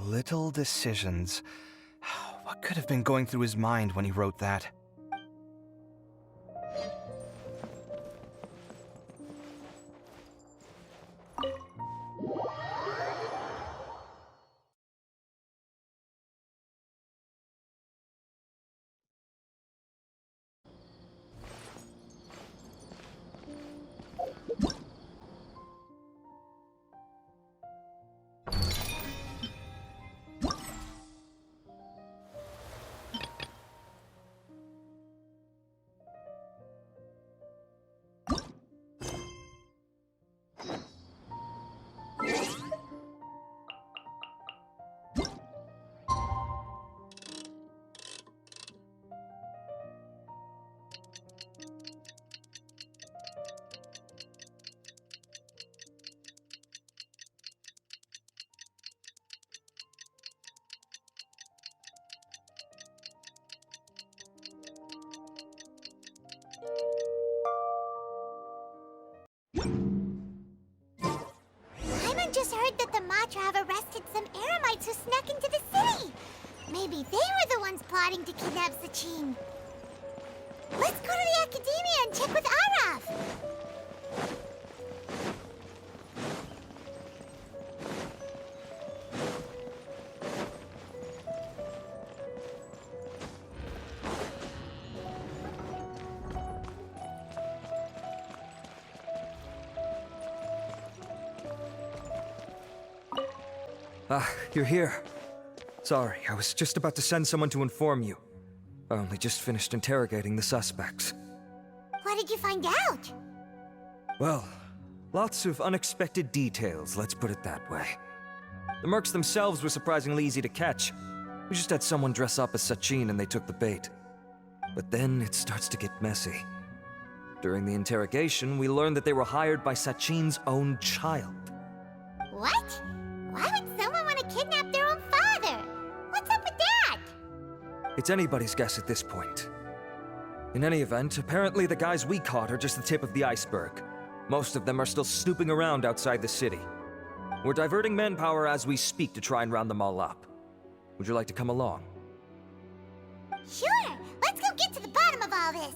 Little decisions. What could have been going through his mind when he wrote that? Paimon just heard that the Matra have arrested some Eremites who snuck into the city. Maybe they were the ones plotting to kidnap Sachin. Let's go to the Academia and check with Arav. Ah, you're here. Sorry, I was just about to send someone to inform you. I only just finished interrogating the suspects. What did you find out? Well, lots of unexpected details, let's put it that way. The mercs themselves were surprisingly easy to catch. We just had someone dress up as Sachin and they took the bait. But then it starts to get messy. During the interrogation, we learned that they were hired by Sachin's own child. What? Why would someone want to kidnap their own father? What's up with that? It's anybody's guess at this point. In any event, apparently the guys we caught are just the tip of the iceberg. Most of them are still snooping around outside the city. We're diverting manpower as we speak to try and round them all up. Would you like to come along? Sure, let's go get to the bottom of all this.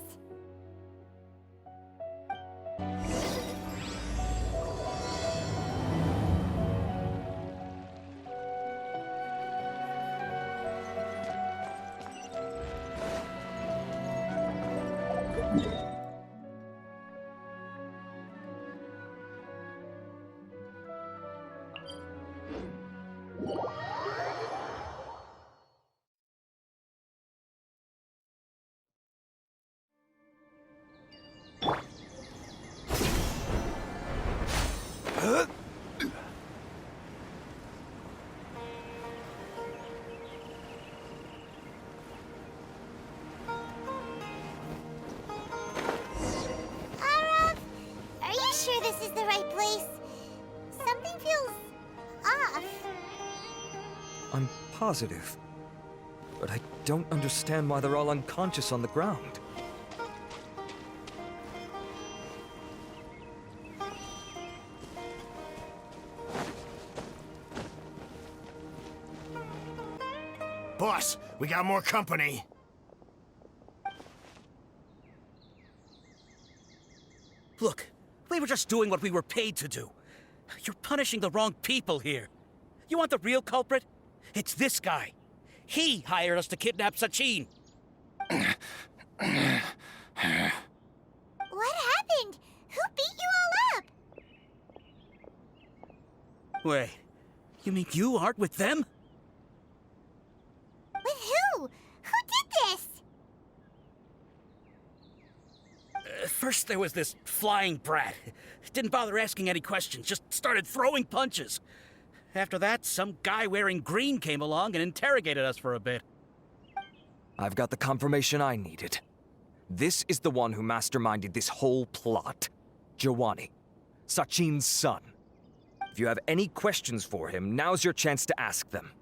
Arav, are you sure this is the right place? Something feels off. I'm positive. But I don't understand why they're all unconscious on the ground. Boss, we got more company. Look, we were just doing what we were paid to do. You're punishing the wrong people here. You want the real culprit? It's this guy. He hired us to kidnap Sachin. What happened? Who beat you all up? Wait, you mean you aren't with them? With who? Who did this? First there was this flying brat. Didn't bother asking any questions, just started throwing punches. After that, some guy wearing green came along and interrogated us for a bit. I've got the confirmation I needed. This is the one who masterminded this whole plot. Jawani, Sachin's son. If you have any questions for him, now's your chance to ask them.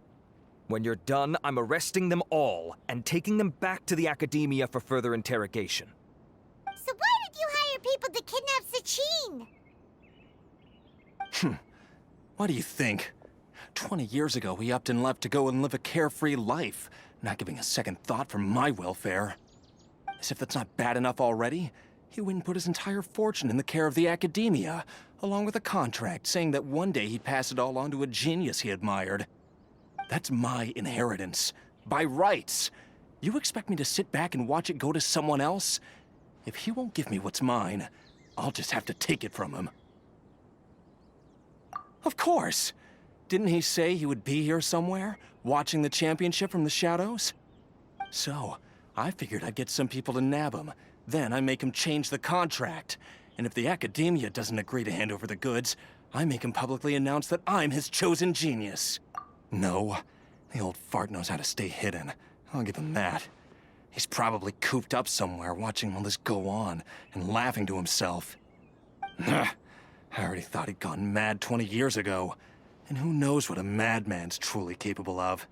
When you're done, I'm arresting them all and taking them back to the Academia for further interrogation. So why did you hire people to kidnap Sachin? What do you think? 20 years ago, he upped and left to go and live a carefree life, not giving a second thought for my welfare. As if that's not bad enough already, he went and put his entire fortune in the care of the academia, along with a contract saying that one day he'd pass it all on to a genius he admired. That's my inheritance, by rights. You expect me to sit back and watch it go to someone else? If he won't give me what's mine, I'll just have to take it from him. Of course! Didn't he say he would be here somewhere, watching the championship from the shadows? So, I figured I'd get some people to nab him. Then I make him change the contract. And if the academia doesn't agree to hand over the goods, I make him publicly announce that I'm his chosen genius. No, the old fart knows how to stay hidden. I'll give him that. He's probably cooped up somewhere watching all this go on and laughing to himself. I already thought he'd gone mad 20 years ago. And who knows what a madman's truly capable of.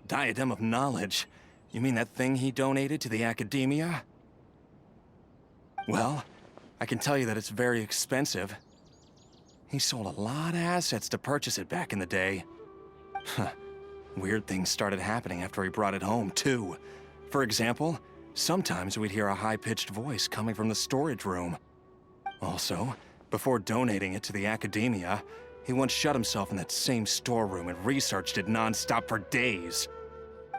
Diadem of Knowledge? You mean that thing he donated to the academia? Well, I can tell you that it's very expensive. He sold a lot of assets to purchase it back in the day. Weird things started happening after he brought it home, too. For example, sometimes we'd hear a high-pitched voice coming from the storage room. Also, before donating it to the academia, he once shut himself in that same storeroom and researched it non-stop for days.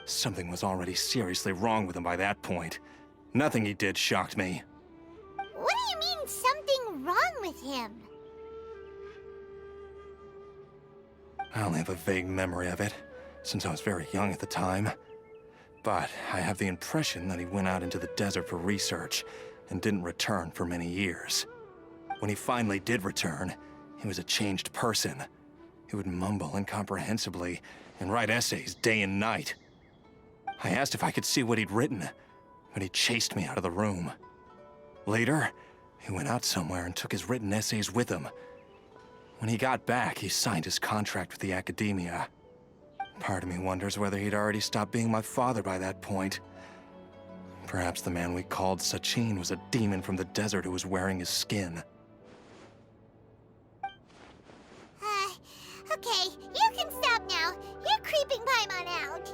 Something was already seriously wrong with him by that point. Nothing he did shocked me. What do you mean, something wrong with him? I only have a vague memory of it, since I was very young at the time. But I have the impression that he went out into the desert for research and didn't return for many years. When he finally did return, he was a changed person. He would mumble incomprehensibly and write essays day and night. I asked if I could see what he'd written, but he chased me out of the room. Later, he went out somewhere and took his written essays with him. When he got back, he signed his contract with the academia. Part of me wonders whether he'd already stopped being my father by that point. Perhaps the man we called Sachin was a demon from the desert who was wearing his skin. Okay, you can stop now. You're creeping Paimon out.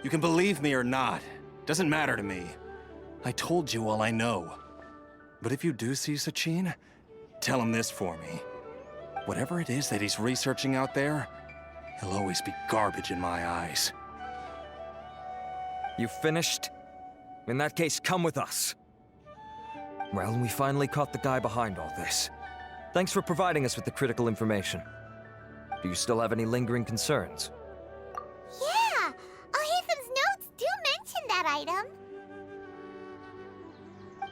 You can believe me or not. Doesn't matter to me. I told you all I know. But if you do see Sachin, tell him this for me. Whatever it is that he's researching out there, he'll always be garbage in my eyes. You finished? In that case, come with us. Well, we finally caught the guy behind all this. Thanks for providing us with the critical information. Do you still have any lingering concerns? Yeah, Al-Haytham's notes do mention that item.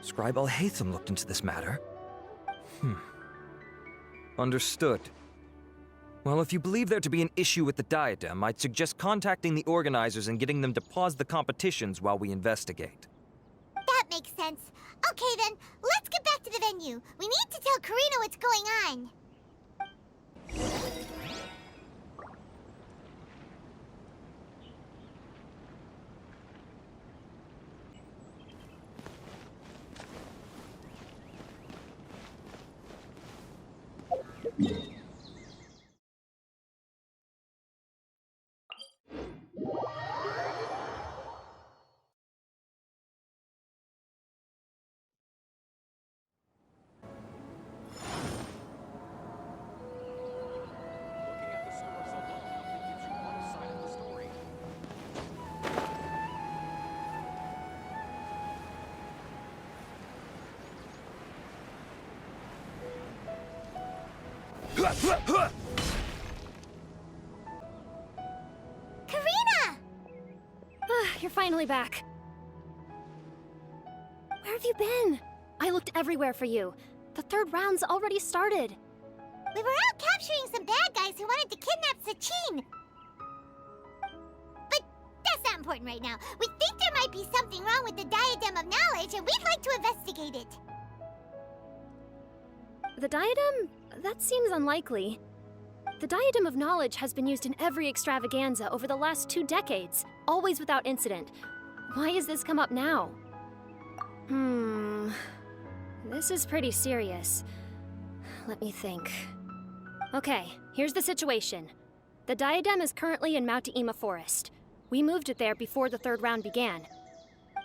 Scribe Al-Haytham looked into this matter. Understood. Well, if you believe there to be an issue with the diadem, I'd suggest contacting the organizers and getting them to pause the competitions while we investigate. That makes sense. Okay then, let's get back to the venue. We need to tell Karina what's going on. Karina! You're finally back. Where have you been? I looked everywhere for you. The third round's already started. We were out capturing some bad guys who wanted to kidnap Sachin. But that's not important right now. We think there might be something wrong with the Diadem of Knowledge, and we'd like to investigate it. The diadem? That seems unlikely. The Diadem of Knowledge has been used in every extravaganza over the last 2 decades, always without incident. Why has this come up now? This is pretty serious. Let me think. Okay, here's the situation. The diadem is currently in Mount Ima Forest. We moved it there before the third round began.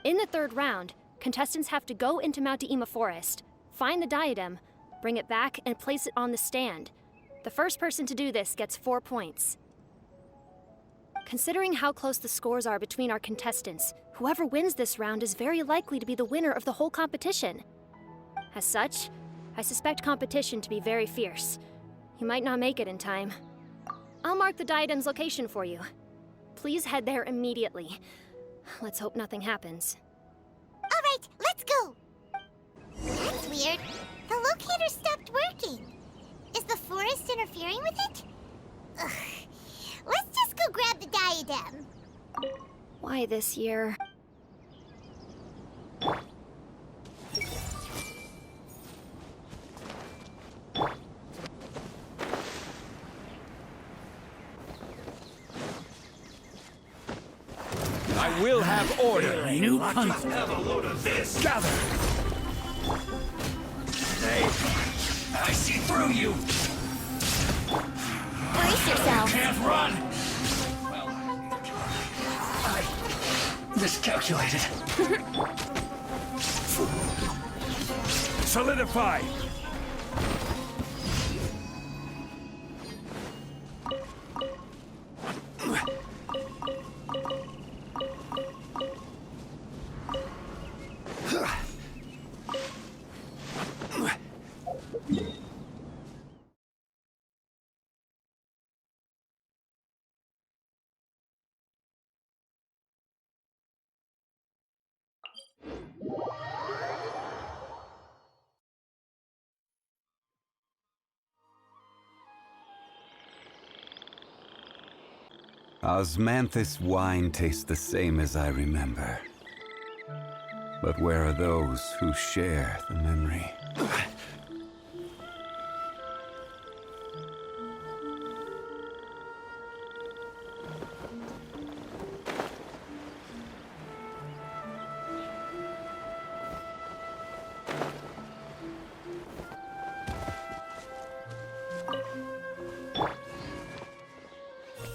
In the third round, contestants have to go into Mount Ima Forest, find the diadem, bring it back, and place it on the stand. The first person to do this gets 4 points. Considering how close the scores are between our contestants, whoever wins this round is very likely to be the winner of the whole competition. As such, I suspect competition to be very fierce. You might not make it in time. I'll mark the diadem's location for you. Please head there immediately. Let's hope nothing happens. All right, let's go. That's weird. The locator stopped working. Is the forest interfering with it? Ugh. Let's just go grab the diadem. Why this year? I will have order. New punch. Have a load of this. Gather. Hey, I see through you. Brace yourself. Can't run. Well, I miscalculated. Solidify. Osmanthus wine tastes the same as I remember. But where are those who share the memory?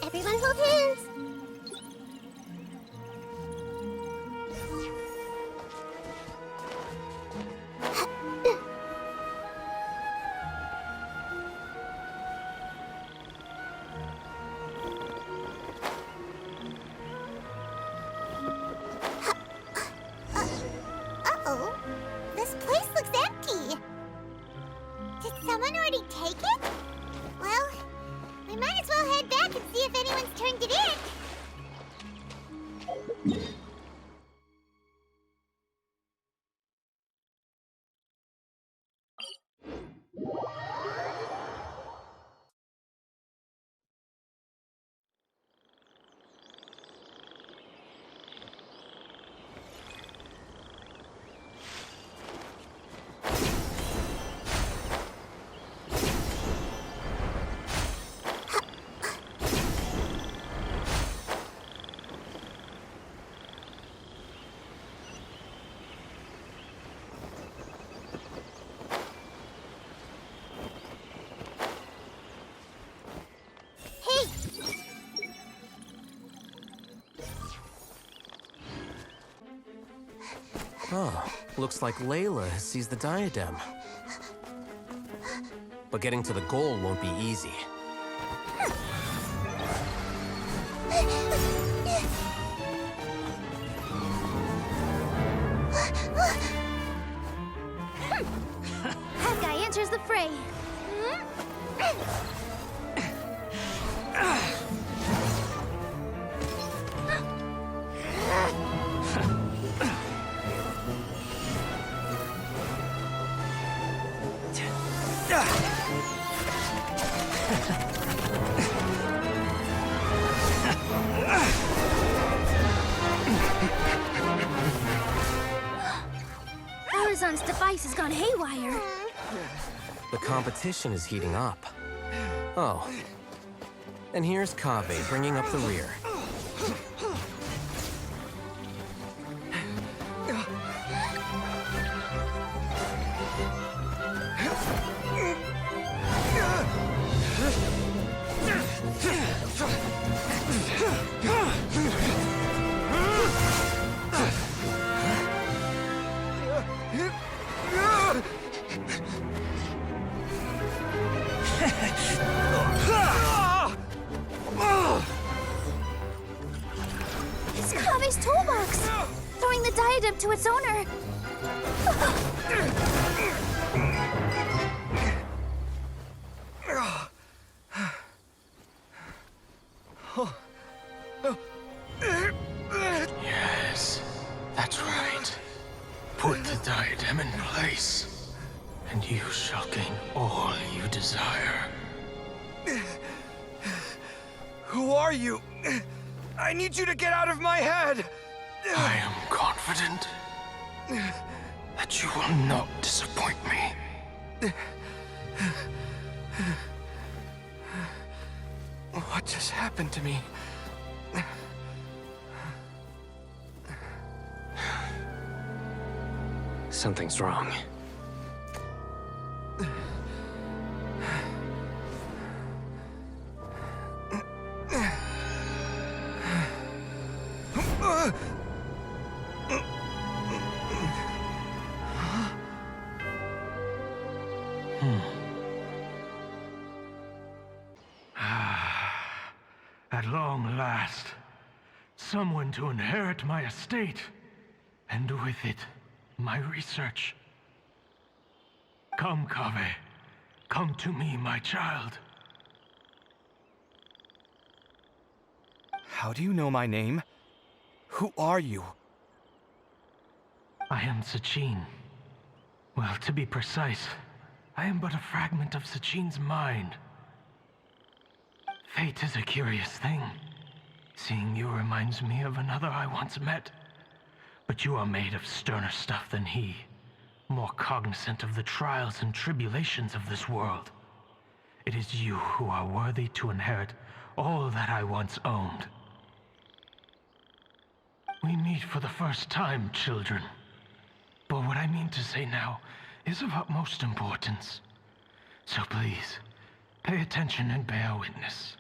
Everyone hold hands. Uh-oh. This place looks empty. Did someone already take it? Well, we might as well head back and see if anyone's turned it in. Hey! Oh, looks like Layla has seized the diadem. But getting to the goal won't be easy. That guy enters the fray. Horizon's device has gone haywire. The competition is heating up. Oh. And here's Kaveh bringing up the rear. It's Kave's toolbox! Throwing the diadem to its owner! Yes, that's right. Put the diadem in place, and you shall gain all you desire. Who are you? I need you to get out of my head! I am confident that you will not disappoint me. What just happened to me? Something's wrong. At long last, someone to inherit my estate, and with it, my research. Come, Kave. Come to me, my child. How do you know my name? Who are you? I am Sachin. Well, to be precise, I am but a fragment of Sachin's mind. Fate is a curious thing. Seeing you reminds me of another I once met. But you are made of sterner stuff than he, more cognizant of the trials and tribulations of this world. It is you who are worthy to inherit all that I once owned. We meet for the first time, children. But what I mean to say now is of utmost importance. So please, pay attention and bear witness.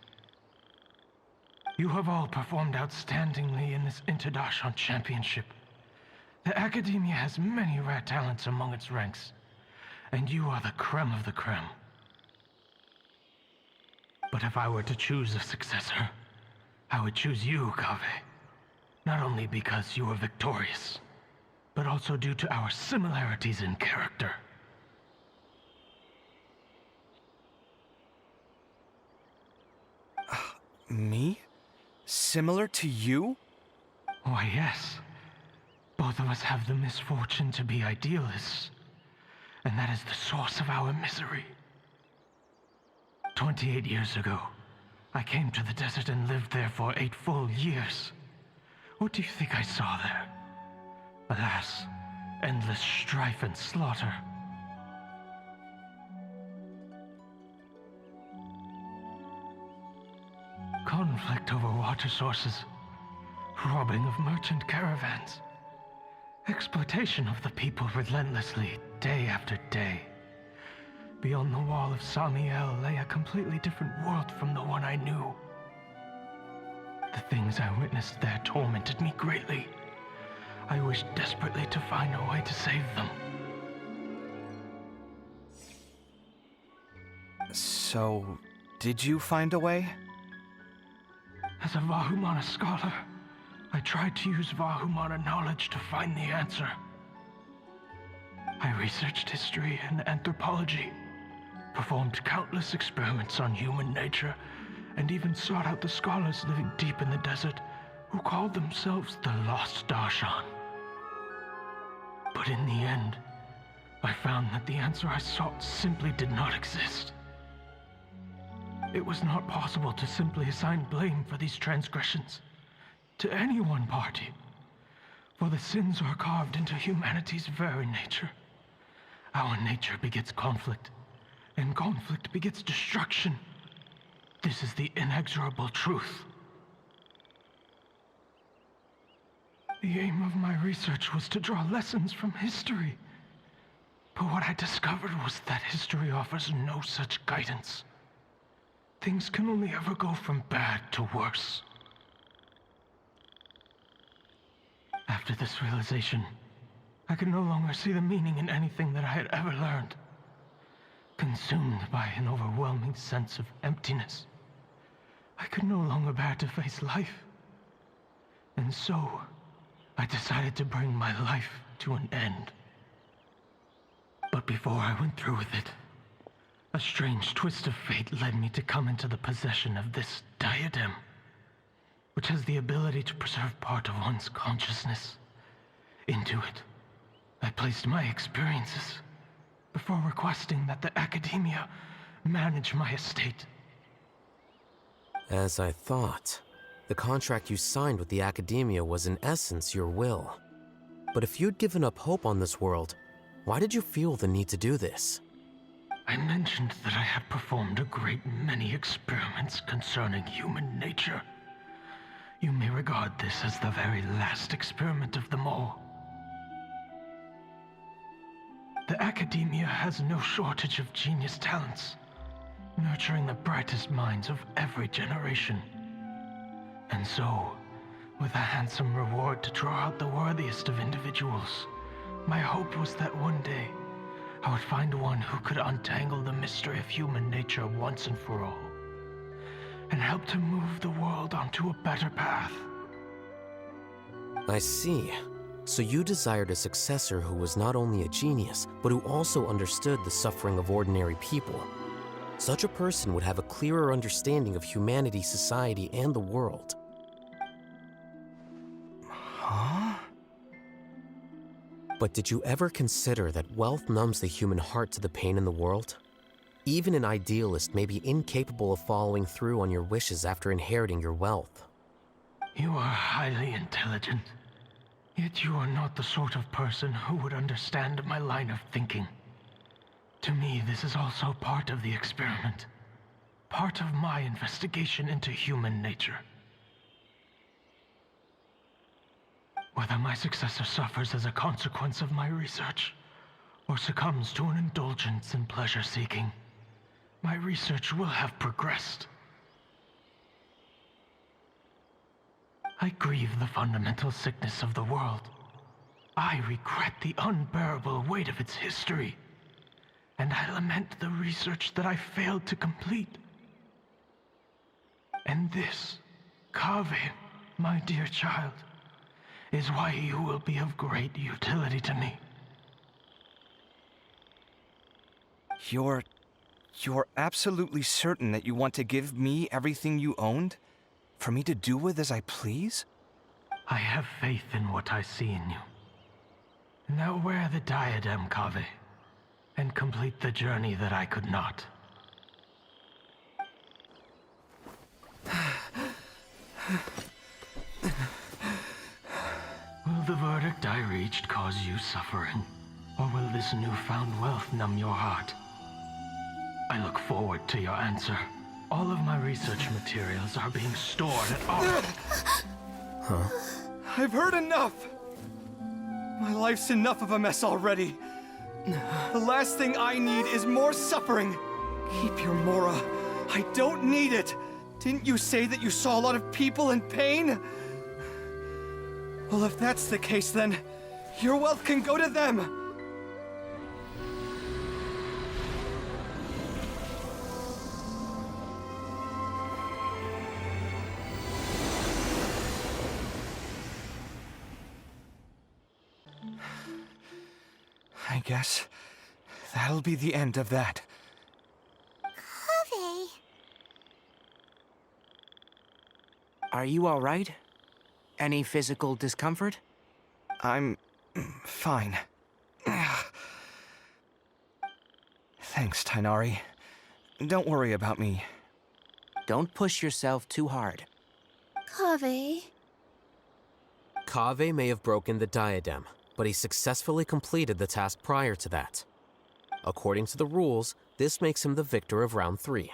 You have all performed outstandingly in this Interdashan Championship. The Academia has many rare talents among its ranks, and you are the creme of the creme. But if I were to choose a successor, I would choose you, Kave. Not only because you were victorious, but also due to our similarities in character. Me? Similar to you? Why, yes. Both of us have the misfortune to be idealists, and that is the source of our misery. 28 years ago, I came to the desert and lived there for 8 full years. What do you think I saw there? Alas, endless strife and slaughter. Conflict over water sources, robbing of merchant caravans, exploitation of the people relentlessly, day after day. Beyond the wall of Samiel lay a completely different world from the one I knew. The things I witnessed there tormented me greatly. I wished desperately to find a way to save them. So, did you find a way? As a Vahumana scholar, I tried to use Vahumana knowledge to find the answer. I researched history and anthropology, performed countless experiments on human nature, and even sought out the scholars living deep in the desert who called themselves the Lost Darshan. But in the end, I found that the answer I sought simply did not exist. It was not possible to simply assign blame for these transgressions to any one party, for the sins are carved into humanity's very nature. Our nature begets conflict, and conflict begets destruction. This is the inexorable truth. The aim of my research was to draw lessons from history. But what I discovered was that history offers no such guidance. Things can only ever go from bad to worse. After this realization, I could no longer see the meaning in anything that I had ever learned. Consumed by an overwhelming sense of emptiness, I could no longer bear to face life. And so, I decided to bring my life to an end. But before I went through with it, a strange twist of fate led me to come into the possession of this diadem, which has the ability to preserve part of one's consciousness. Into it, I placed my experiences before requesting that the Academia manage my estate. As I thought, the contract you signed with the Academia was in essence your will. But if you'd given up hope on this world, why did you feel the need to do this? I mentioned that I had performed a great many experiments concerning human nature. You may regard this as the very last experiment of them all. The Academia has no shortage of genius talents, nurturing the brightest minds of every generation. And so, with a handsome reward to draw out the worthiest of individuals, my hope was that one day, I would find one who could untangle the mystery of human nature once and for all, and help to move the world onto a better path. I see. So you desired a successor who was not only a genius, but who also understood the suffering of ordinary people. Such a person would have a clearer understanding of humanity, society, and the world. Huh? But did you ever consider that wealth numbs the human heart to the pain in the world? Even an idealist may be incapable of following through on your wishes after inheriting your wealth. You are highly intelligent, yet you are not the sort of person who would understand my line of thinking. To me, this is also part of the experiment, part of my investigation into human nature. Whether my successor suffers as a consequence of my research, or succumbs to an indulgence in pleasure-seeking, my research will have progressed. I grieve the fundamental sickness of the world. I regret the unbearable weight of its history, and I lament the research that I failed to complete. And this, Kaveh, my dear child, is why you will be of great utility to me. You're absolutely certain that you want to give me everything you owned? For me to do with as I please? I have faith in what I see in you. Now wear the diadem, Kaveh, and complete the journey that I could not. Will the verdict I reached cause you suffering? Or will this newfound wealth numb your heart? I look forward to your answer. All of my research materials are being stored at our... Huh? I've heard enough! My life's enough of a mess already. The last thing I need is more suffering. Keep your Mora. I don't need it. Didn't you say that you saw a lot of people in pain? Well, if that's the case, then your wealth can go to them. I guess that'll be the end of that. Kaveh. Are you all right? Any physical discomfort? I'm fine. Thanks, Tainari. Don't worry about me. Don't push yourself too hard. Kaveh. Kaveh may have broken the diadem, but he successfully completed the task prior to that. According to the rules, this makes him the victor of round 3.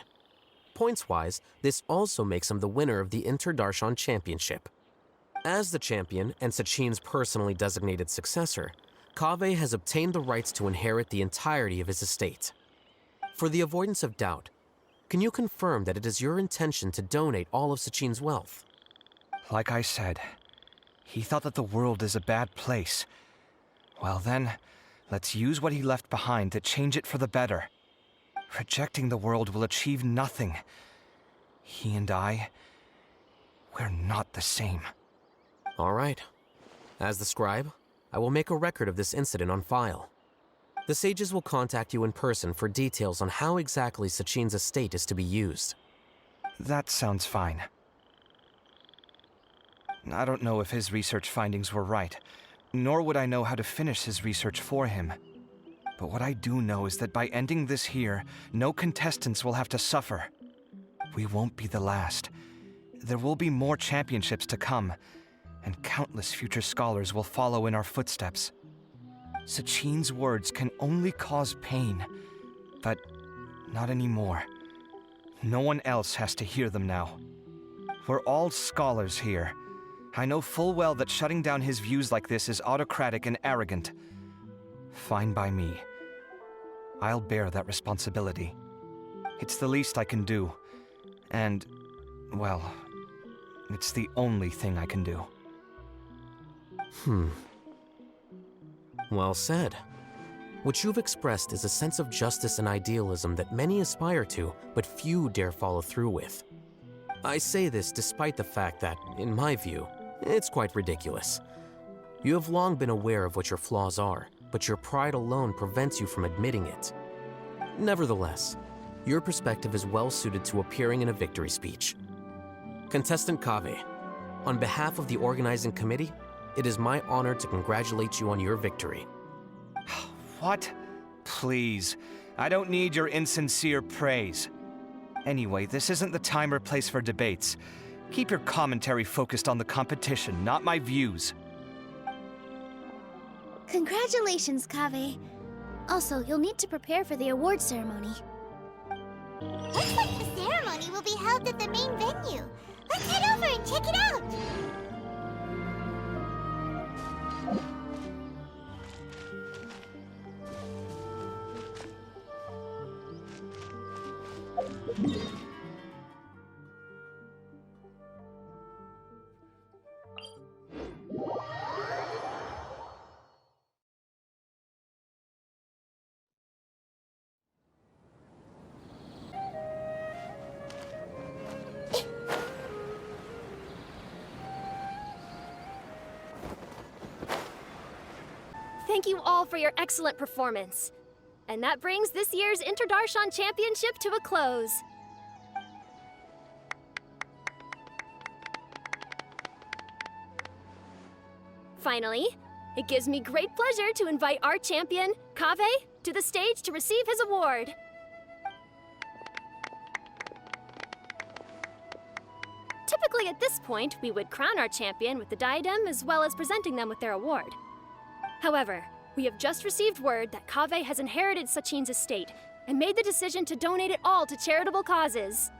Points-wise, this also makes him the winner of the Interdashan Championship. As the champion and Sachin's personally designated successor, Kaveh has obtained the rights to inherit the entirety of his estate. For the avoidance of doubt, can you confirm that it is your intention to donate all of Sachin's wealth? Like I said, he thought that the world is a bad place. Well then, let's use what he left behind to change it for the better. Rejecting the world will achieve nothing. He and I, we're not the same. All right. As the scribe, I will make a record of this incident on file. The sages will contact you in person for details on how exactly Sachin's estate is to be used. That sounds fine. I don't know if his research findings were right, nor would I know how to finish his research for him. But what I do know is that by ending this here, no contestants will have to suffer. We won't be the last. There will be more championships to come, and countless future scholars will follow in our footsteps. Sachin's words can only cause pain, but not anymore. No one else has to hear them now. We're all scholars here. I know full well that shutting down his views like this is autocratic and arrogant. Fine by me. I'll bear that responsibility. It's the least I can do. And, well, it's the only thing I can do. Well said. What you've expressed is a sense of justice and idealism that many aspire to, but few dare follow through with. I say this despite the fact that, in my view, it's quite ridiculous. You have long been aware of what your flaws are, but your pride alone prevents you from admitting it. Nevertheless, your perspective is well suited to appearing in a victory speech. Contestant Kaveh, on behalf of the organizing committee, it is my honor to congratulate you on your victory. What? Please. I don't need your insincere praise. Anyway, this isn't the time or place for debates. Keep your commentary focused on the competition, not my views. Congratulations, Kaveh. Also, you'll need to prepare for the award ceremony. Looks like the ceremony will be held at the main venue. Let's head over and check it out! Thank you all for your excellent performance. And that brings this year's Interdashan Championship to a close. Finally, it gives me great pleasure to invite our champion, Kaveh, to the stage to receive his award. Typically at this point, we would crown our champion with the diadem as well as presenting them with their award. However, we have just received word that Kaveh has inherited Sachin's estate and made the decision to donate it all to charitable causes.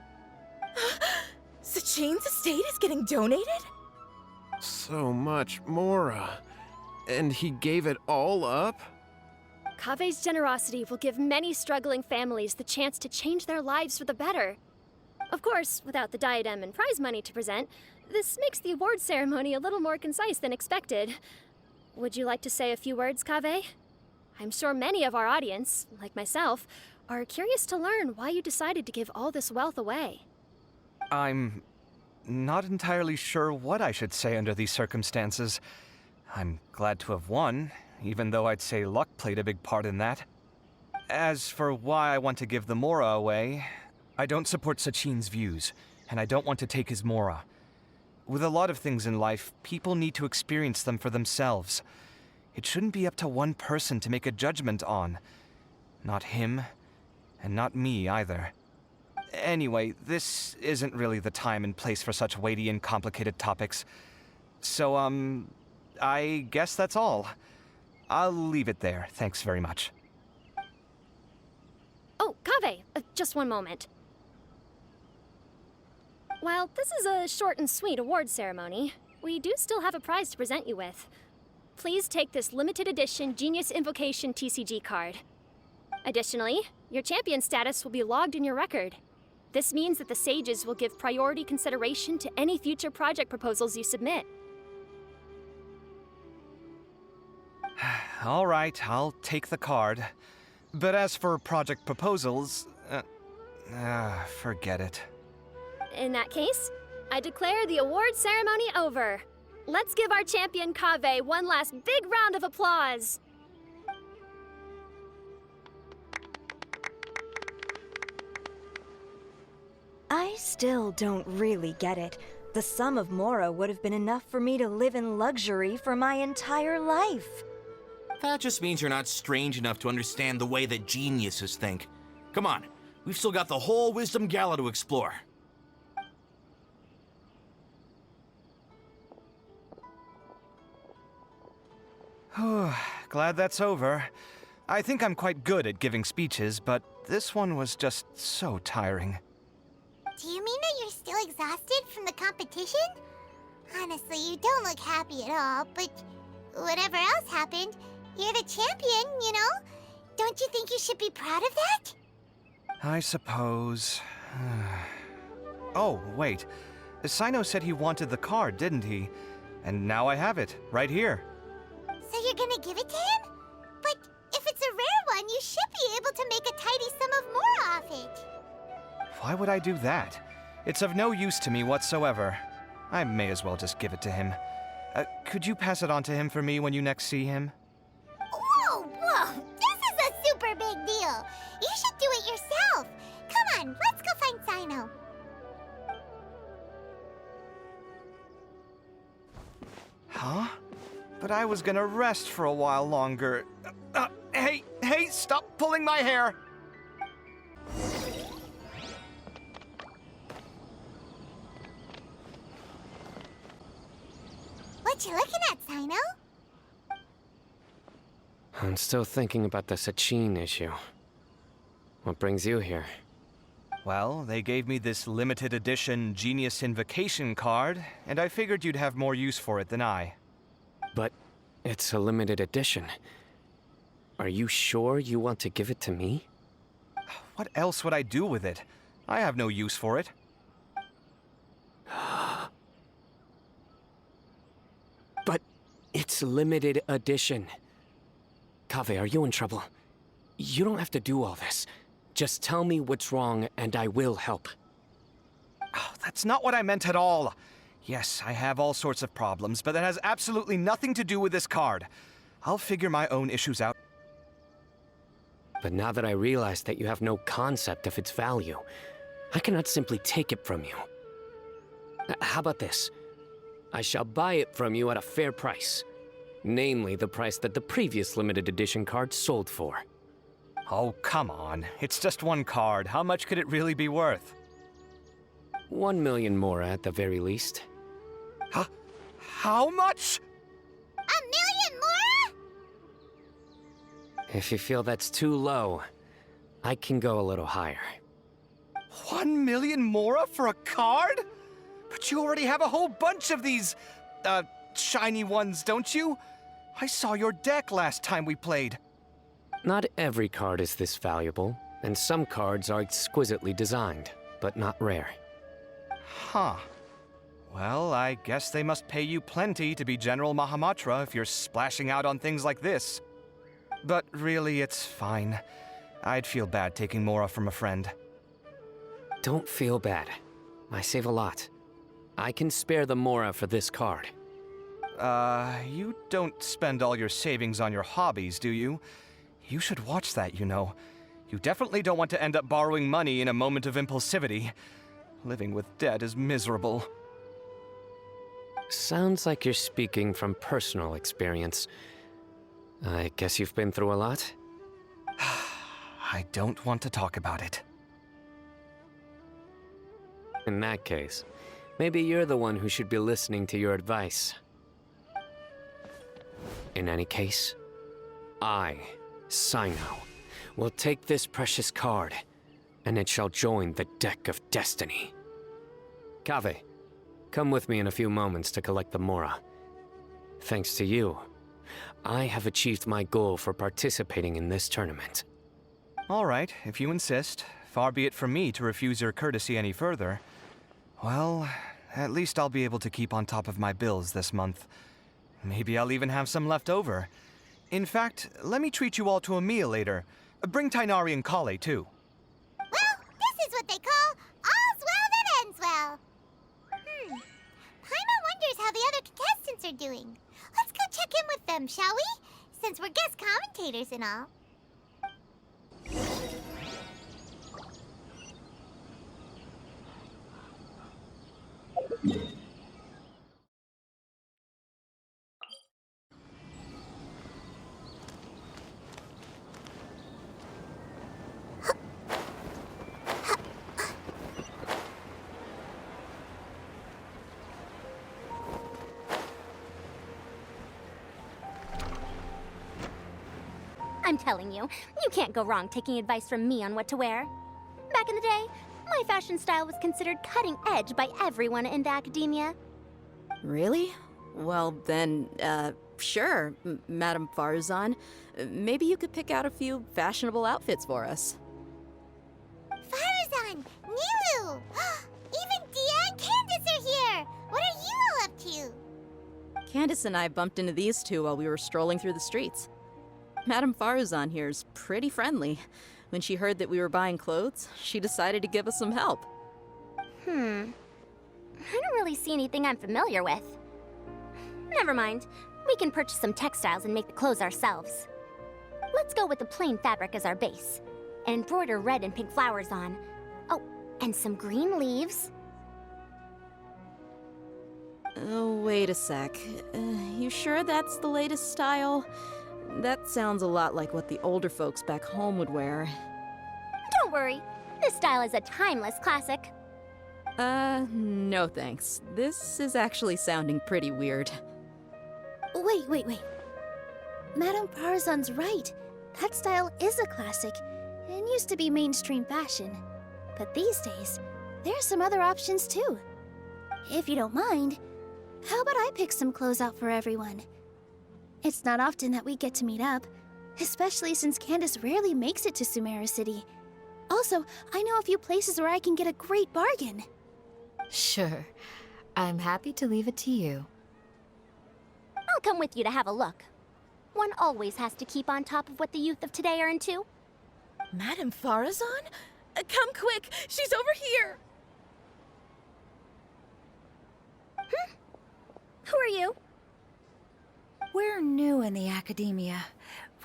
Sachin's estate is getting donated? So much Mora. And he gave it all up? Kaveh's generosity will give many struggling families the chance to change their lives for the better. Of course, without the diadem and prize money to present, this makes the award ceremony a little more concise than expected. Would you like to say a few words, Kaveh? I'm sure many of our audience, like myself, are curious to learn why you decided to give all this wealth away. I'm not entirely sure what I should say under these circumstances. I'm glad to have won, even though I'd say luck played a big part in that. As for why I want to give the Mora away, I don't support Sachin's views, and I don't want to take his Mora. With a lot of things in life, people need to experience them for themselves. It shouldn't be up to one person to make a judgment on. Not him, and not me either. Anyway, this isn't really the time and place for such weighty and complicated topics. So, I guess that's all. I'll leave it there. Thanks very much. Oh, Kaveh, just one moment. While this is a short and sweet award ceremony, we do still have a prize to present you with. Please take this limited edition Genius Invocation TCG card. Additionally, your champion status will be logged in your record. This means that the sages will give priority consideration to any future project proposals you submit. All right, I'll take the card. But as for project proposals, forget it. In that case, I declare the award ceremony over. Let's give our champion Kaveh one last big round of applause. I still don't really get it. The sum of Mora would have been enough for me to live in luxury for my entire life. That just means you're not strange enough to understand the way that geniuses think. Come on, we've still got the whole Wisdom Gala to explore. Glad that's over. I think I'm quite good at giving speeches, but this one was just so tiring. Do you mean that you're still exhausted from the competition? Honestly, you don't look happy at all, but whatever else happened, you're the champion, you know? Don't you think you should be proud of that? I suppose. Oh, wait. Sino said he wanted the card, didn't he? And now I have it, right here. So you're gonna give it to him? But if it's a rare one, you should be able to make a tidy sum of more off it. Why would I do that? It's of no use to me whatsoever. I may as well just give it to him. Could you pass it on to him for me when you next see him? Whoa! This is a super big deal! You should do it yourself! Come on, let's go find Sino. Huh? But I was gonna rest for a while longer. Hey, stop pulling my hair! What you looking at, Sino? I'm still thinking about the Sachin issue. What brings you here? Well, they gave me this limited edition Genius Invocation card, and I figured you'd have more use for it than I. But it's a limited edition. Are you sure you want to give it to me? What else would I do with it? I have no use for it. But it's limited edition. Kaveh, are you in trouble? You don't have to do all this. Just tell me what's wrong and I will help. Oh, that's not what I meant at all. Yes, I have all sorts of problems, but that has absolutely nothing to do with this card. I'll figure my own issues out. But now that I realize that you have no concept of its value, I cannot simply take it from you. How about this? I shall buy it from you at a fair price. Namely, the price that the previous limited edition card sold for. Oh, come on. It's just one card. How much could it really be worth? 1 million more at the very least. Huh? How much? 1 million more? If you feel that's too low, I can go a little higher. 1 million mora for a card? But you already have a whole bunch of these, shiny ones, don't you? I saw your deck last time we played. Not every card is this valuable, and some cards are exquisitely designed, but not rare. Huh. Well, I guess they must pay you plenty to be General Mahamatra if you're splashing out on things like this. But really, it's fine. I'd feel bad taking Mora from a friend. Don't feel bad. I save a lot. I can spare the Mora for this card. You don't spend all your savings on your hobbies, do you? You should watch that, you know. You definitely don't want to end up borrowing money in a moment of impulsivity. Living with debt is miserable. Sounds like you're speaking from personal experience. I guess you've been through a lot? I don't want to talk about it. In that case, maybe you're the one who should be listening to your advice. In any case, I, Sino, will take this precious card, and it shall join the deck of destiny. Kaveh, come with me in a few moments to collect the Mora. Thanks to you, I have achieved my goal for participating in this tournament. All right, if you insist. Far be it from me to refuse your courtesy any further. Well, at least I'll be able to keep on top of my bills this month. Maybe I'll even have some left over. In fact, let me treat you all to a meal later. Bring Tainari and Kale, too. Well, this is what they call all's well that ends well. Paimon wonders how the other contestants are doing. Let's go check in with them, shall we? Since we're guest commentators and all. I'm telling you, you can't go wrong taking advice from me on what to wear. Back in the day, my fashion style was considered cutting edge by everyone in the academia. Really? Well, then, sure, Madame Farzan. Maybe you could pick out a few fashionable outfits for us. Farzan! Nilu! Even Dia and Candace are here! What are you all up to? Candace and I bumped into these two while we were strolling through the streets. Madame Farzan here's pretty friendly. When she heard that we were buying clothes, she decided to give us some help. I don't really see anything I'm familiar with. Never mind. We can purchase some textiles and make the clothes ourselves. Let's go with the plain fabric as our base, and embroider red and pink flowers on. Oh, and some green leaves. Oh, wait a sec. You sure that's the latest style? That sounds a lot like what the older folks back home would wear. Don't worry. This style is a timeless classic. No thanks. This is actually sounding pretty weird. Wait. Madame Farzan's right. That style is a classic and used to be mainstream fashion. But these days, there's some other options too. If you don't mind, how about I pick some clothes out for everyone? It's not often that we get to meet up, especially since Candace rarely makes it to Sumeru City. Also, I know a few places where I can get a great bargain. Sure. I'm happy to leave it to you. I'll come with you to have a look. One always has to keep on top of what the youth of today are into. Madame Farazan? Come quick! She's over here! Who are you? We're new in the academia.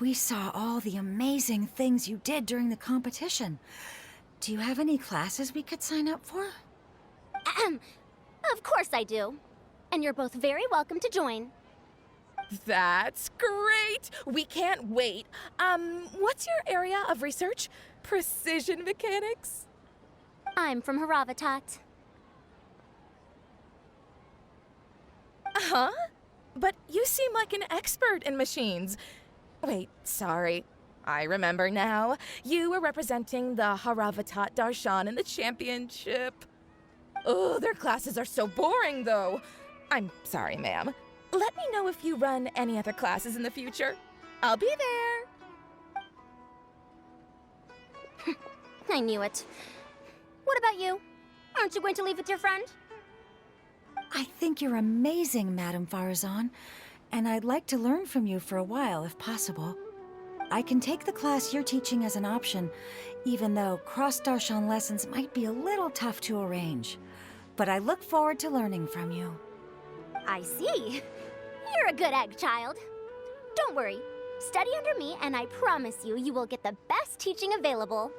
We saw all the amazing things you did during the competition. Do you have any classes we could sign up for? Of course I do. And you're both very welcome to join. That's great! We can't wait. What's your area of research? Precision mechanics? I'm from Haravatat. Huh? But you seem like an expert in machines. Wait, sorry. I remember now. You were representing the Haravatat Darshan in the championship. Oh, their classes are so boring, though. I'm sorry, ma'am. Let me know if you run any other classes in the future. I'll be there. I knew it. What about you? Aren't you going to leave with your friend? I think you're amazing, Madame Farazan, and I'd like to learn from you for a while, if possible. I can take the class you're teaching as an option, even though cross-Darshan lessons might be a little tough to arrange. But I look forward to learning from you. I see. You're a good egg, child. Don't worry. Study under me, and I promise you, you will get the best teaching available.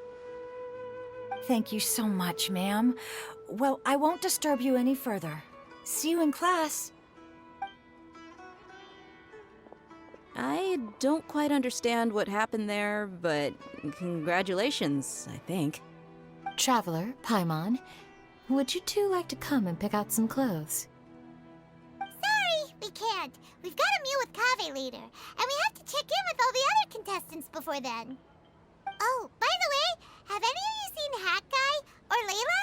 Thank you so much, ma'am. Well, I won't disturb you any further. See you in class. I don't quite understand what happened there, but congratulations, I think. Traveler, Paimon, would you two like to come and pick out some clothes? Sorry, we can't. We've got a meal with Kaveh later, and we have to check in with all the other contestants before then. Oh, by the way, have any of you seen Hat Guy or Layla?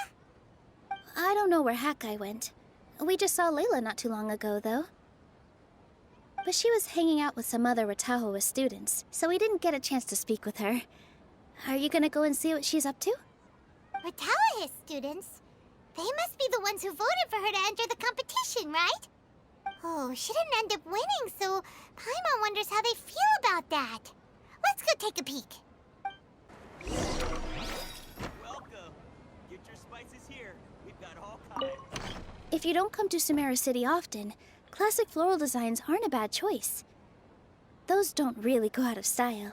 I don't know where Hat Guy went. We just saw Layla not too long ago, though. But she was hanging out with some other Ratahoa students, so we didn't get a chance to speak with her. Are you gonna go and see what she's up to? Ratahoa students? They must be the ones who voted for her to enter the competition, right? Oh, she didn't end up winning, so Paimon wonders how they feel about that. Let's go take a peek. Welcome. Get your spices here. We've got all kinds. If you don't come to Sumeru City often, classic floral designs aren't a bad choice. Those don't really go out of style.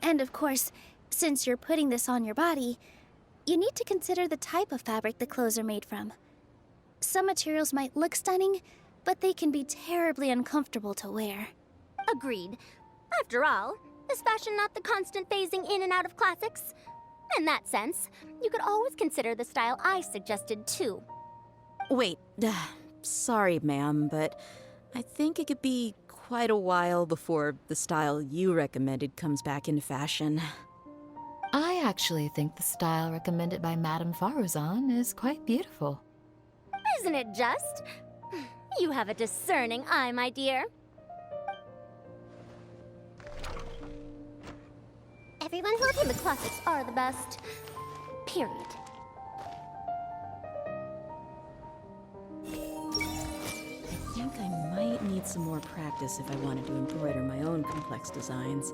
And of course, since you're putting this on your body, you need to consider the type of fabric the clothes are made from. Some materials might look stunning, but they can be terribly uncomfortable to wear. Agreed. After all, is fashion not the constant phasing in and out of classics? In that sense, you could always consider the style I suggested too. Wait, sorry, ma'am, but I think it could be quite a while before the style you recommended comes back into fashion. I actually think the style recommended by Madame Faruzan is quite beautiful. Isn't it just? You have a discerning eye, my dear. Everyone will agree the classics are the best. Period. I think I might need some more practice if I wanted to embroider my own complex designs.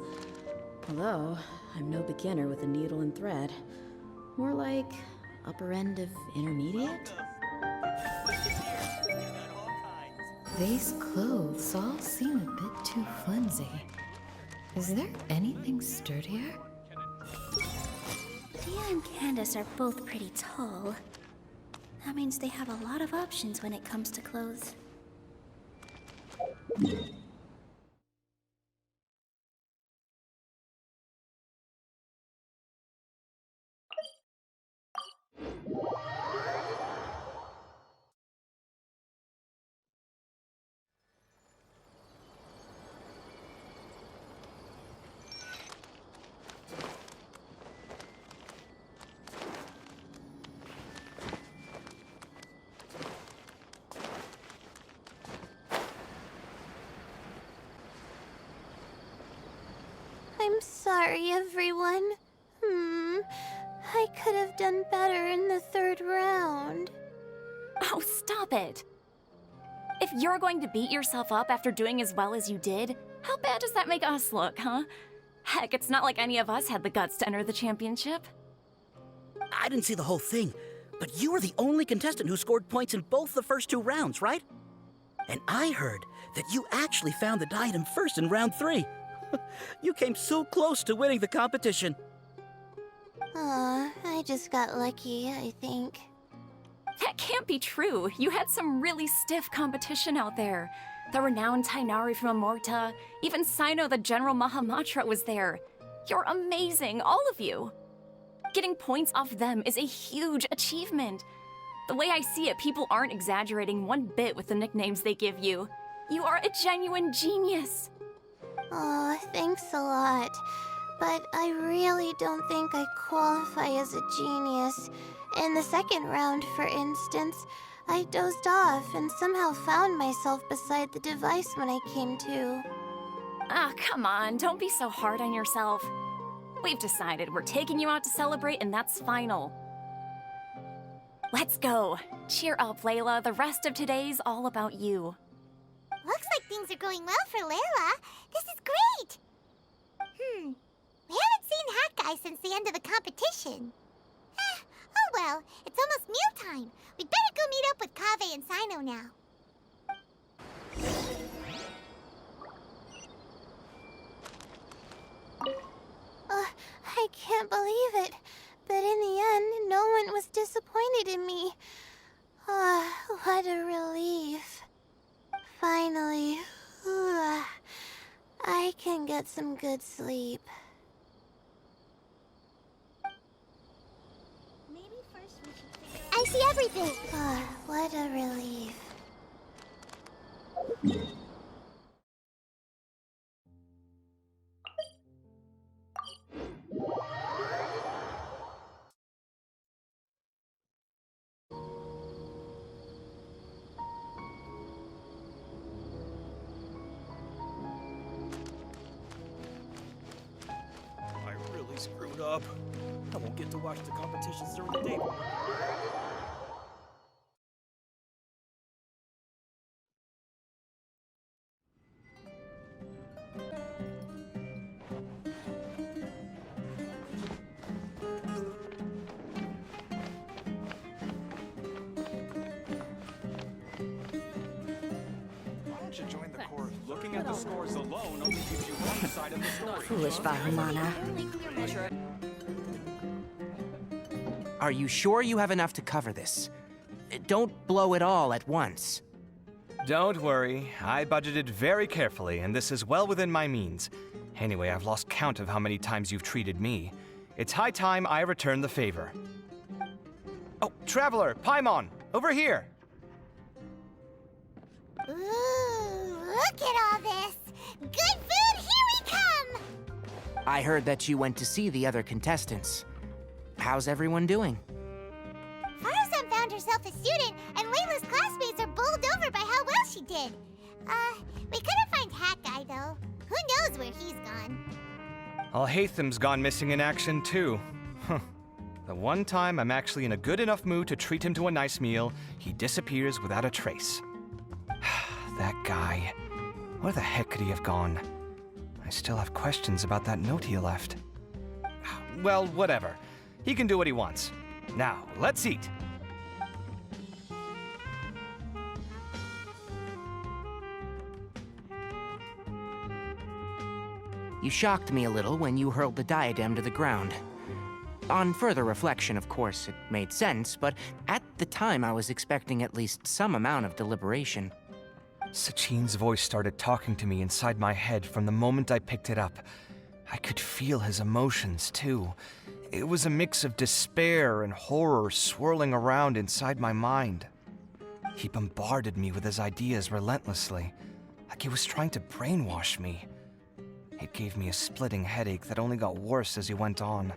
Although, I'm no beginner with a needle and thread. More like upper end of intermediate? These clothes all seem a bit too flimsy. Is there anything sturdier? Dia and Candace are both pretty tall. That means they have a lot of options when it comes to clothes. I'm sorry, everyone. I could have done better in the third round. Oh, stop it! If you're going to beat yourself up after doing as well as you did, how bad does that make us look, huh? Heck, it's not like any of us had the guts to enter the championship. I didn't see the whole thing, but you were the only contestant who scored points in both the first 2 rounds, right? And I heard that you actually found the diadem first in round 3. You came so close to winning the competition. I just got lucky, I think. That can't be true. You had some really stiff competition out there. The renowned Tainari from Amorta, even Sino the General Mahamatra was there. You're amazing, all of you. Getting points off them is a huge achievement. The way I see it, people aren't exaggerating one bit with the nicknames they give you. You are a genuine genius. Oh, thanks a lot. But I really don't think I qualify as a genius. In the second round, for instance, I dozed off and somehow found myself beside the device when I came to. Ah, come on, don't be so hard on yourself. We've decided we're taking you out to celebrate, and that's final. Let's go. Cheer up, Layla. The rest of today's all about you. Looks like things are going well for Layla. This is great! We haven't seen Hat Guy since the end of the competition. Oh well, it's almost mealtime. We'd better go meet up with Kaveh and Sino now. I can't believe it. But in the end, no one was disappointed in me. What a relief. Finally, I can get some good sleep. I see everything. What a relief. I really screwed up. I won't get to watch the competitions during the day. scores alone only gives you one side of the story. Foolish Vahumana. Are you sure you have enough to cover this? Don't blow it all at once. Don't worry, I budgeted very carefully, and this is well within my means. Anyway, I've lost count of how many times you've treated me. It's high time I return the favor. Oh, Traveler, Paimon, over here! Ooh, look at all this! Good food, here we come! I heard that you went to see the other contestants. How's everyone doing? Farazan found herself a student, and Layla's classmates are bowled over by how well she did. We couldn't find Hat Guy, though. Who knows where he's gone? Alhaitham's gone missing in action, too. Huh. The one time I'm actually in a good enough mood to treat him to a nice meal, he disappears without a trace. That guy. Where the heck could he have gone? I still have questions about that note he left. Well, whatever. He can do what he wants. Now, let's eat. You shocked me a little when you hurled the diadem to the ground. On further reflection, of course, it made sense, but at the time I was expecting at least some amount of deliberation. Sachin's voice started talking to me inside my head from the moment I picked it up. I could feel his emotions, too. It was a mix of despair and horror swirling around inside my mind. He bombarded me with his ideas relentlessly, like he was trying to brainwash me. It gave me a splitting headache that only got worse as he went on.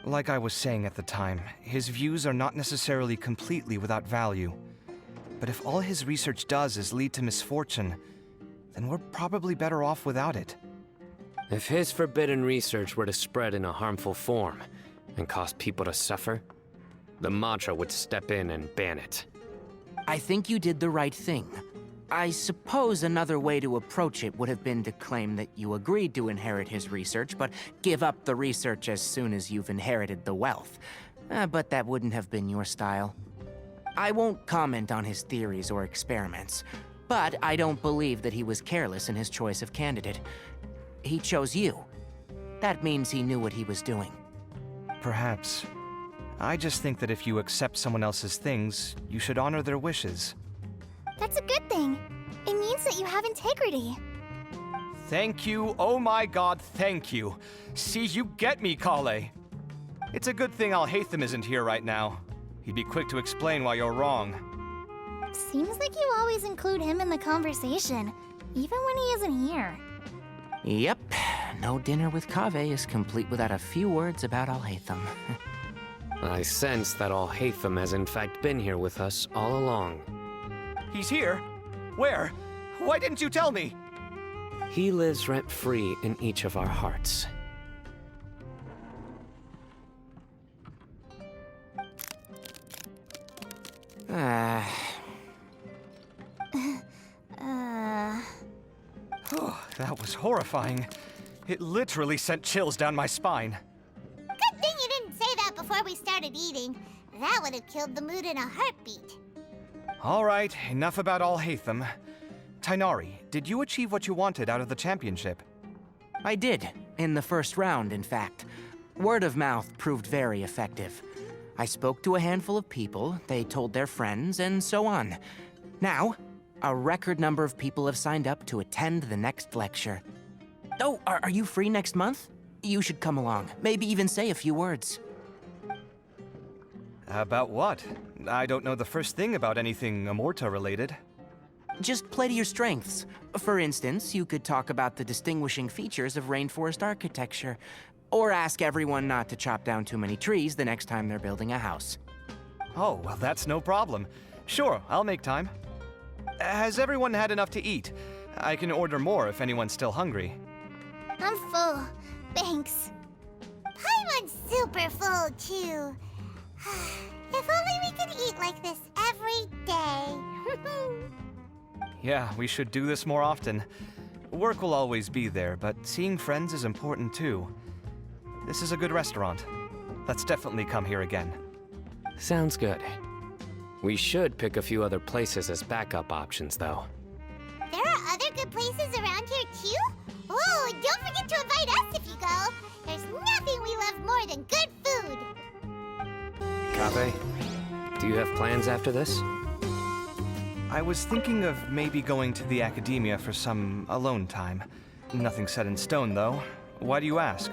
Like I was saying at the time, his views are not necessarily completely without value. But if all his research does is lead to misfortune, then we're probably better off without it. If his forbidden research were to spread in a harmful form and cause people to suffer, the Matra would step in and ban it. I think you did the right thing. I suppose another way to approach it would have been to claim that you agreed to inherit his research, but give up the research as soon as you've inherited the wealth. But that wouldn't have been your style. I won't comment on his theories or experiments, but I don't believe that he was careless in his choice of candidate. He chose you. That means he knew what he was doing. Perhaps. I just think that if you accept someone else's things, you should honor their wishes. That's a good thing. It means that you have integrity. Thank you, oh my god, thank you. See, you get me, Kale. It's a good thing Alhaitham isn't here right now. He'd be quick to explain why you're wrong. Seems like you always include him in the conversation, even when he isn't here. Yep, no dinner with Kaveh is complete without a few words about Alhaitham. I sense that Alhaitham has in fact been here with us all along. He's here? Where? Why didn't you tell me? He lives rent-free in each of our hearts. Oh, that was horrifying. It literally sent chills down my spine. Good thing you didn't say that before we started eating. That would have killed the mood in a heartbeat. All right, enough about Alhaitham. Tainari, did you achieve what you wanted out of the championship? I did, in the first round, in fact. Word of mouth proved very effective. I spoke to a handful of people, they told their friends, and so on. Now, a record number of people have signed up to attend the next lecture. Oh, are you free next month? You should come along, maybe even say a few words. About what? I don't know the first thing about anything Amorta-related. Just play to your strengths. For instance, you could talk about the distinguishing features of rainforest architecture, or ask everyone not to chop down too many trees the next time they're building a house. Oh, well, that's no problem. Sure, I'll make time. Has everyone had enough to eat? I can order more if anyone's still hungry. I'm full. Thanks. Paimon's super full, too. If only we could eat like this every day. Yeah, we should do this more often. Work will always be there, but seeing friends is important too. This is a good restaurant. Let's definitely come here again. Sounds good. We should pick a few other places as backup options, though. There are other good other places around here too? Oh, and don't forget to invite us if you go. There's nothing we love more than good food. Kaveh, do you have plans after this? I was thinking of maybe going to the academia for some alone time. Nothing set in stone, though. Why do you ask?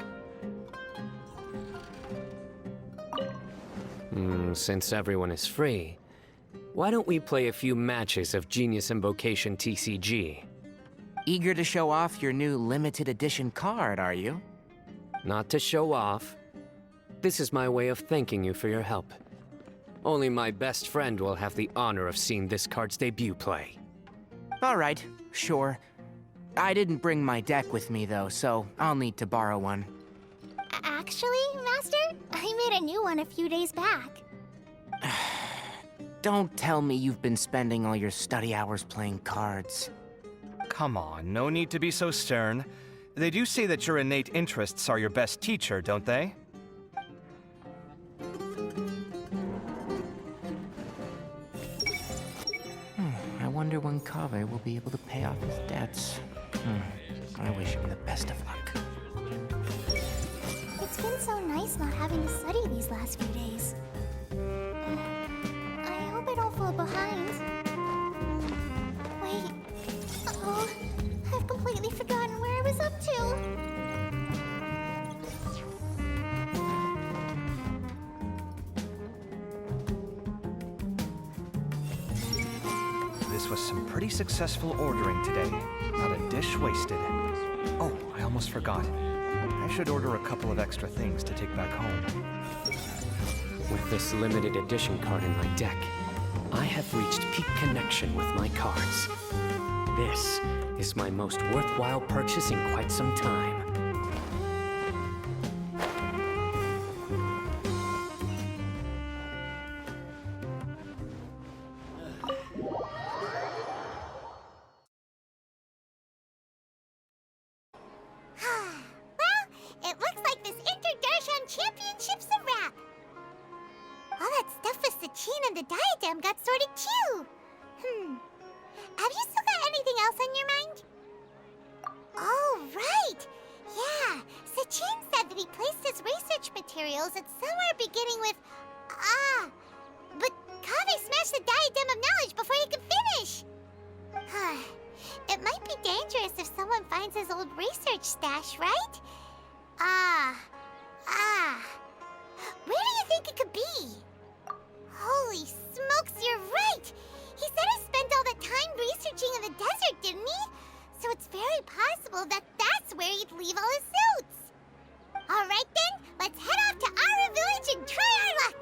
Since everyone is free, why don't we play a few matches of Genius Invocation TCG? Eager to show off your new limited edition card, are you? Not to show off. This is my way of thanking you for your help. Only my best friend will have the honor of seeing this card's debut play. All right, sure. I didn't bring my deck with me, though, so I'll need to borrow one. Actually, Master, I made a new one a few days back. Don't tell me you've been spending all your study hours playing cards. Come on, no need to be so stern. They do say that your innate interests are your best teacher, don't they? I wonder when Kaveh will be able to pay off his debts. I wish him the best of luck. It's been so nice not having to study these last few days. I hope I don't fall behind. Wait. Uh-oh. I've completely forgotten where I was up to. This was some pretty successful ordering today. Not a dish wasted. Oh, I almost forgot. I should order a couple of extra things to take back home. With this limited edition card in my deck, I have reached peak connection with my cards. This is my most worthwhile purchase in quite some time. Well, it looks like this Interdashan Championship's a wrap. All that stuff with Sachin and the diadem got sorted too. Have you still got anything else on your mind? Oh, right. Yeah, Sachin said that he placed his research materials at somewhere beginning with but Kaveh smashed the diadem of knowledge before he could finish. It might be dangerous if someone finds his old research stash, right? Where do you think it could be? Holy smokes, you're right! He said he spent all that time researching in the desert, didn't he? So it's very possible that that's where he'd leave all his suits. All right then, let's head off to Ara Village and try our luck!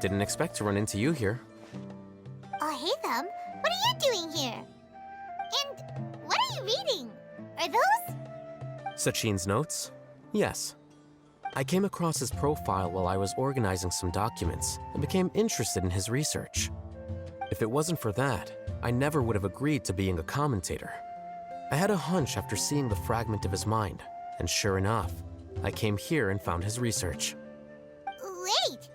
Didn't expect to run into you here. Oh, hey, Thumb. What are you doing here? And what are you reading? Are those? Sachin's notes? Yes. I came across his profile while I was organizing some documents and became interested in his research. If it wasn't for that, I never would have agreed to being a commentator. I had a hunch after seeing the fragment of his mind, and sure enough, I came here and found his research. Wait!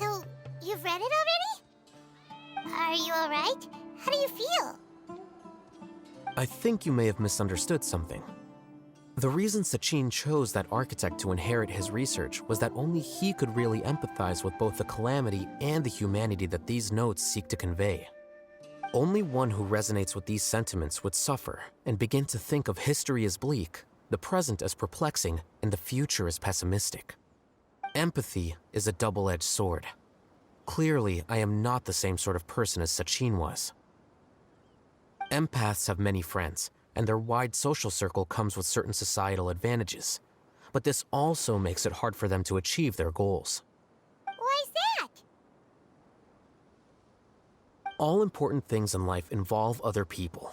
So, you've read it already? Are you alright? How do you feel? I think you may have misunderstood something. The reason Sachin chose that architect to inherit his research was that only he could really empathize with both the calamity and the humanity that these notes seek to convey. Only one who resonates with these sentiments would suffer and begin to think of history as bleak, the present as perplexing, and the future as pessimistic. Empathy is a double-edged sword. Clearly, I am not the same sort of person as Sachin was. Empaths have many friends, and their wide social circle comes with certain societal advantages. But this also makes it hard for them to achieve their goals. Why's that? All important things in life involve other people.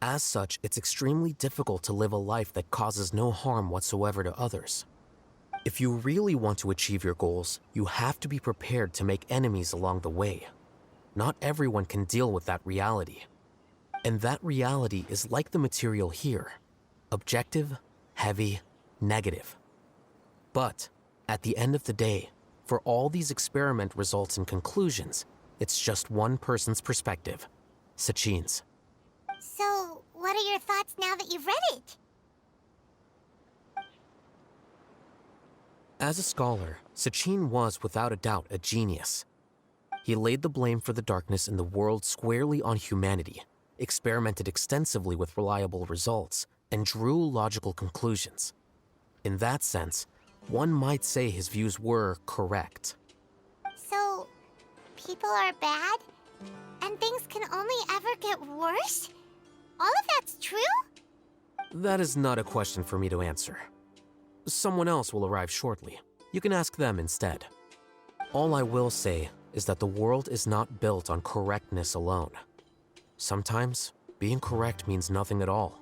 As such, it's extremely difficult to live a life that causes no harm whatsoever to others. If you really want to achieve your goals, you have to be prepared to make enemies along the way. Not everyone can deal with that reality. And that reality is like the material here. Objective, heavy, negative. But, at the end of the day, for all these experiment results and conclusions, it's just one person's perspective. Sachin's. So, what are your thoughts now that you've read it? As a scholar, Sachin was without a doubt a genius. He laid the blame for the darkness in the world squarely on humanity, experimented extensively with reliable results, and drew logical conclusions. In that sense, one might say his views were correct. So, people are bad? And things can only ever get worse? All of that's true? That is not a question for me to answer. Someone else will arrive shortly. You can ask them instead. All I will say is that the world is not built on correctness alone. Sometimes, being correct means nothing at all.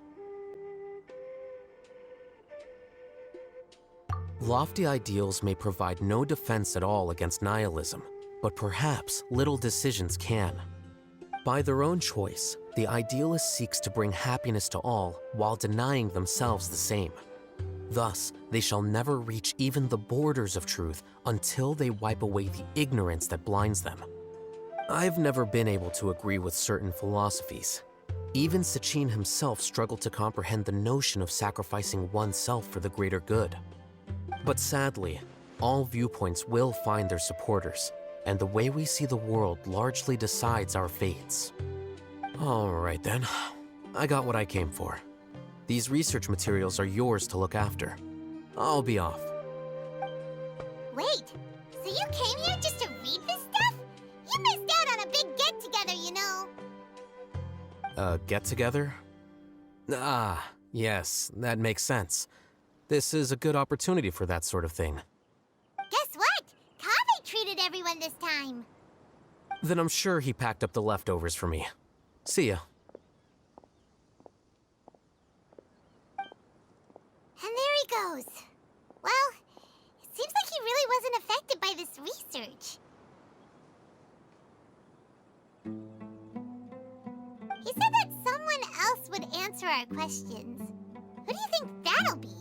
Lofty ideals may provide no defense at all against nihilism, but perhaps little decisions can. By their own choice, the idealist seeks to bring happiness to all while denying themselves the same. Thus, they shall never reach even the borders of truth until they wipe away the ignorance that blinds them. I've never been able to agree with certain philosophies. Even Sachin himself struggled to comprehend the notion of sacrificing oneself for the greater good. But sadly, all viewpoints will find their supporters, and the way we see the world largely decides our fates. All right then, I got what I came for. These research materials are yours to look after. I'll be off. Wait, so you came here just to read this stuff? You missed out on a big get-together, you know. A get-together? Ah, yes, that makes sense. This is a good opportunity for that sort of thing. Guess what? Kaveh treated everyone this time. Then I'm sure he packed up the leftovers for me. See ya. And there he goes. Well, it seems like he really wasn't affected by this research. He said that someone else would answer our questions. Who do you think that'll be?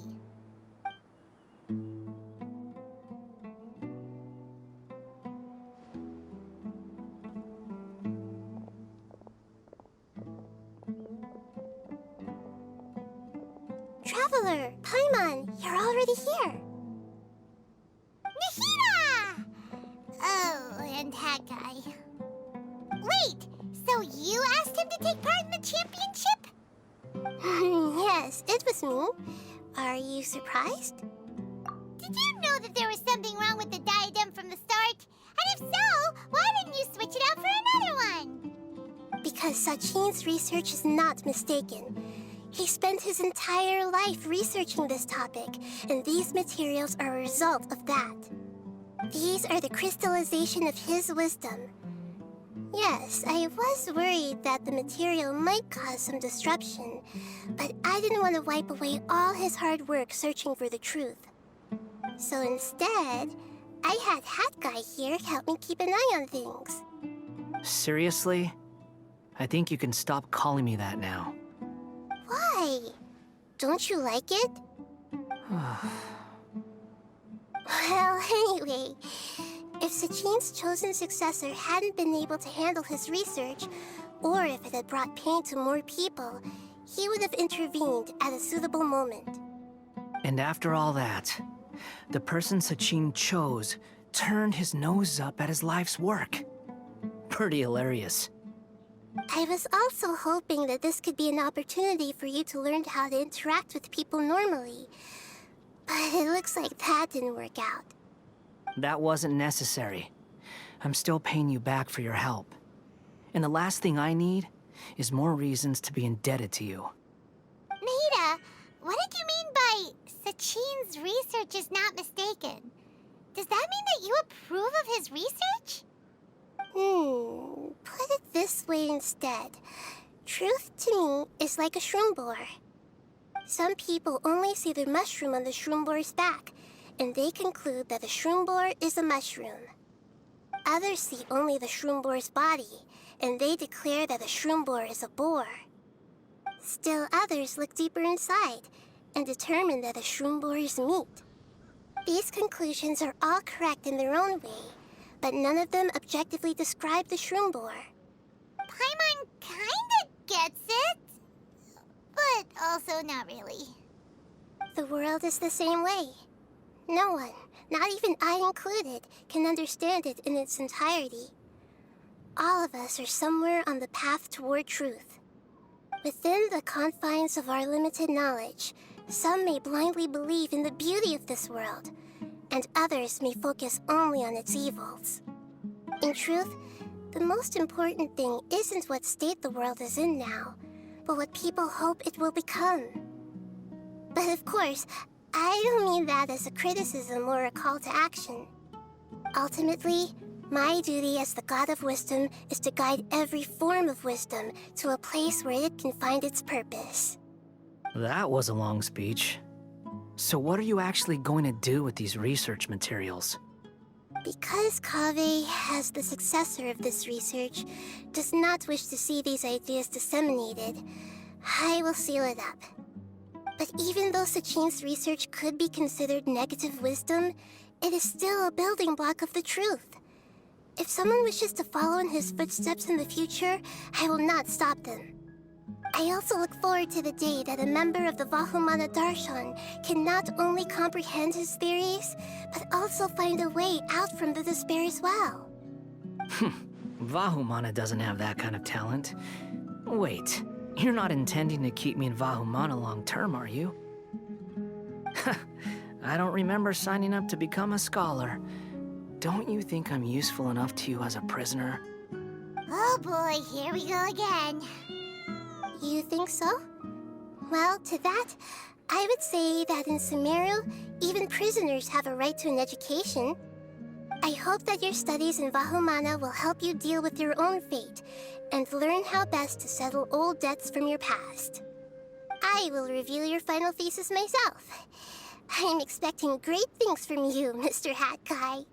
Traveler, Paimon, you're already here. Nahida! Oh, and that guy. Wait, so you asked him to take part in the championship? Yes, it was me. Are you surprised? Did you know that there was something wrong with the diadem from the start? And if so, why didn't you switch it out for another one? Because Sachin's research is not mistaken. He spent his entire life researching this topic, and these materials are a result of that. These are the crystallization of his wisdom. Yes, I was worried that the material might cause some disruption, but I didn't want to wipe away all his hard work searching for the truth. So instead, I had Hat Guy here help me keep an eye on things. Seriously? I think you can stop calling me that now. Why? Don't you like it? Well, anyway, if Sachin's chosen successor hadn't been able to handle his research, or if it had brought pain to more people, he would have intervened at a suitable moment. And after all that, the person Sachin chose turned his nose up at his life's work. Pretty hilarious. I was also hoping that this could be an opportunity for you to learn how to interact with people normally. But it looks like that didn't work out. That wasn't necessary. I'm still paying you back for your help. And the last thing I need is more reasons to be indebted to you. Maida, what did you mean by Sachin's research is not mistaken? Does that mean that you approve of his research? Put it this way instead. Truth to me is like a shroom boar. Some people only see the mushroom on the shroom boar's back, and they conclude that the shroom boar is a mushroom. Others see only the shroom boar's body, and they declare that the shroom boar is a boar. Still others look deeper inside, and determine that the shroom boar is meat. These conclusions are all correct in their own way, but none of them objectively describe the shroom boar. Paimon kinda gets it, but also not really. The world is the same way. No one, not even I included, can understand it in its entirety. All of us are somewhere on the path toward truth. Within the confines of our limited knowledge, some may blindly believe in the beauty of this world, and others may focus only on its evils. In truth, the most important thing isn't what state the world is in now, but what people hope it will become. But of course, I don't mean that as a criticism or a call to action. Ultimately, my duty as the God of Wisdom is to guide every form of wisdom to a place where it can find its purpose. That was a long speech. So what are you actually going to do with these research materials? Because Kaveh, as the successor of this research, does not wish to see these ideas disseminated, I will seal it up. But even though Sachin's research could be considered negative wisdom, it is still a building block of the truth. If someone wishes to follow in his footsteps in the future, I will not stop them. I also look forward to the day that a member of the Vahumana Darshan can not only comprehend his theories, but also find a way out from the despair as well. Vahumana doesn't have that kind of talent. Wait, you're not intending to keep me in Vahumana long term, are you? I don't remember signing up to become a scholar. Don't you think I'm useful enough to you as a prisoner? Oh boy, here we go again. You think so? Well, to that, I would say that in Sumeru, even prisoners have a right to an education. I hope that your studies in Vahumana will help you deal with your own fate and learn how best to settle old debts from your past. I will review your final thesis myself. I'm expecting great things from you, Mr. Hat Guy.